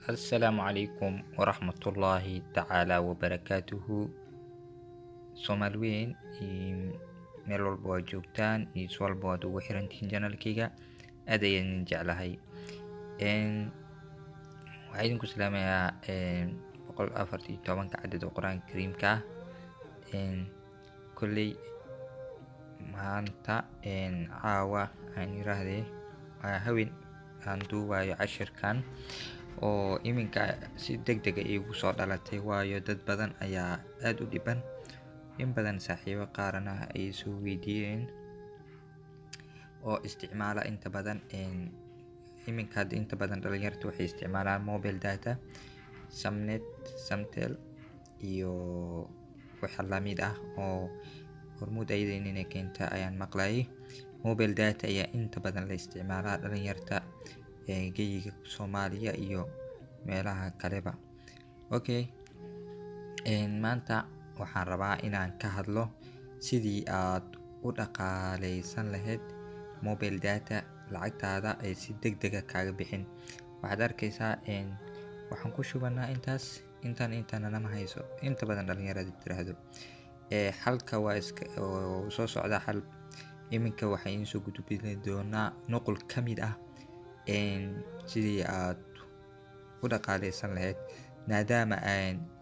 السلام عليكم ورحمة الله تعالى وبركاته. Soomaaliweyn meel walba waa joogtaan iyo si walba waad ugu xirantihiin janalkayga aad ayaan jeclahay. waxaa idinku salaamayaa 114 cadad oo quraanka kariimka ah. kolley maanta caawa aan yiraahdee haween aan duubayo cashirkan oo iminka si degdeg ah igu soo dhalatay, waayo dad badan ayaa aad u dhiban. in badan saaxiibo qaarana ay soo weydiiyeen oo isticmaala inta badan iminka inta badan dhalinyarta waxay isticmaalaan mobile data, Samnet, Samtel iyo waxa la mid ah oo hormuud ayada inay keenta ayaan maqlayay. mobile data ayaa inta badan la isticmaalaa dhalinyarta geyiga Soomaaliya iyo meelaha kaleba. maanta waxaan rabaa inaan ka hadlo sidii aad u dhaqaaleysan lahayd mobile data lacagtaada ay si degdeg ah kaaga bixin. waxaad arkaysaa waxaan ku shubanaa intaan nama hayso inta badan dhalinyarada tiraahdo xalka waa iska soo socda xal. iminka waxay in soo gudbin doonaa nuqul ka mid ah sidii aad u dhaqaaleysan lahayd, maadaama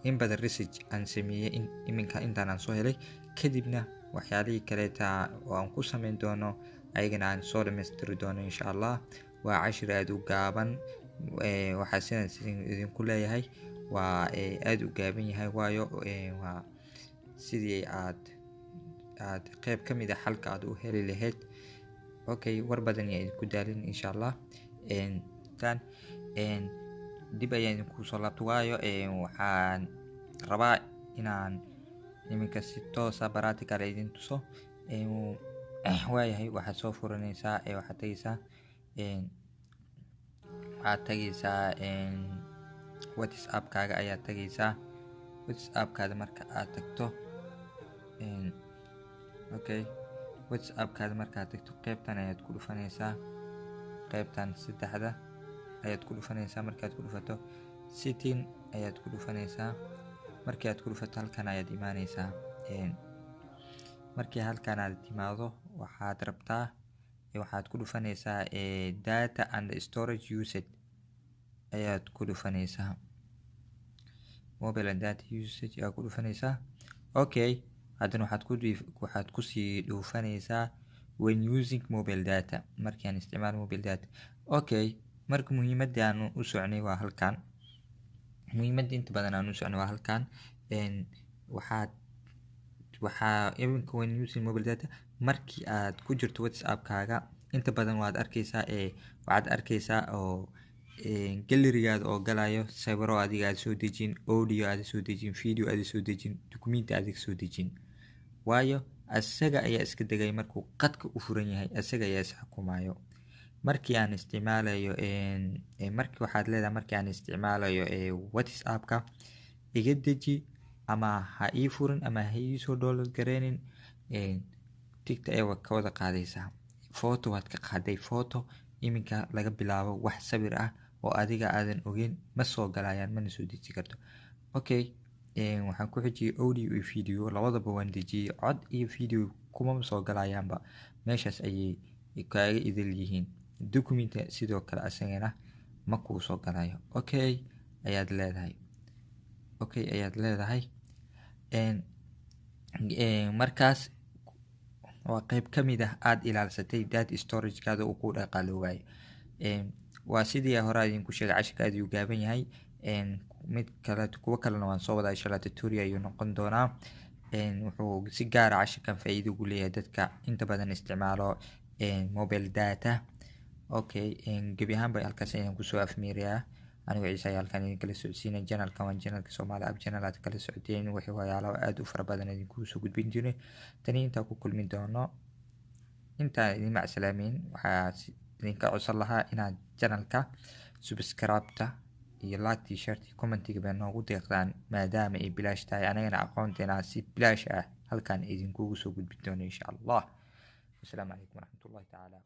in badan research aan sameeyay iminka intaan aan soo helay, kadibna waxyaalihii kaleeta oo aan ku sameyn doono ayagana aan soo dhammaystiri doono insha Allah. waa cashir aad u gaaban, waxaa sidaan idinku leeyahay waa aad u gaaban yahay, waayo waa sidii aad qayb ka mid ah xalka aad u heli lahayd. war badan ayaa idinku daalin insha Allah. dib ayaan idinku soo laabto, waayo waxaan rabaa inaan iminka si toos ah practical idin tuso. waayahay waxaad soo furanaysaa waxaad tagaysaa WhatsApp-kaaga ayaad tagaysaa. WhatsApp-kaada marka aad tagto WhatsApp-kaada markaad tagto qaybtan ayaad ku dhufanaysaa, qaybtan saddexda ayaad ku dhufanaysaa. markaad ku dhufato setting ayaad ku dhufanaysaa. markii aad ku dhufato halkan ayaad imaanaysaa. markii halkan aad timaado waxaad rabtaa waxaad ku dhufanaysaa data and storage usage ayaad ku dhufanaysaa. mobile and data usage ayaad ku dhufanaysaa. haddana waxaad ku sii dhufanaysaa when using mobile data, markii aan isticmaalo mobile data. marka muhiimadii aan u socnay waa halkan. muhiimadii inta badan aan u socnay waa halkan. waxaa iminka when using mobile data markii aad ku jirto WhatsApp-kaaga inta badan waxaad arkaysaa oo galerigaada oo galayo sawiro adiga aad soo dejin, audio aad soo dejin, video aad soo dejin, document aad soo dejin. waayo asaga ayaa iska degay markuu qadka u furan yahay, asaga ayaa is xukumayo. markii aan isticmaalayo waxaad leedahay markii aan isticmaalayo WhatsApp-ka iga deji ama ha ii furin ama ha ii soo download gareynin. tigta ayaad ka wada qaadaysaa, photo waad ka qaaday. photo iminka laga bilaabo wax sawir ah oo adiga aadan ogeyn ma soo galayaan, mana soo deji karto. waxaan ku xijiyay audio iyo video, labadaba waan dejiyay. cod iyo video kuma soo galayaanba, meeshaas ayay kaaga idil yihiin. document sidoo kale asagana ma kuu soo galayo. ayaad leedahay. markaas waa qayb ka mid ah aad ilaalsatay data storage-kaada uu ku dhaqaaloobayo. waa sidii hore idinku sheegay, cashirka aad u gaaban yahay. kuwa kalena waan soo wadaa insha Allah. tutorial ayuu noqon doonaa. wuxuu si gaar ah cashirkan faa'iido ugu leeyahay dadka inta badan isticmaalo mobile data. gebi ahaanba halkaas ayaan kusoo afmeerayaa. anigu Ciise ayaa halkan idin kala socodsiinay. janalkan waa janalka Soomaali App Channel. aad kala socoteen wixii waxyaalo aad u fara badan idinku soo gudbin jiray. tani intaa ku kulmi doono, intaan idin macsalaameyn, waxaa idinka codsan lahaa inaad janalka subscribe-ta iyo like, share, comment-iga baa noogu deeqdaan, maadaama ay bilaash tahay. anagana aqoonteena si bilaash ah halkan idinkugu soo gudbin doono insha Allah. Wasalaamu calaykum waraxmatullaahi tacaala.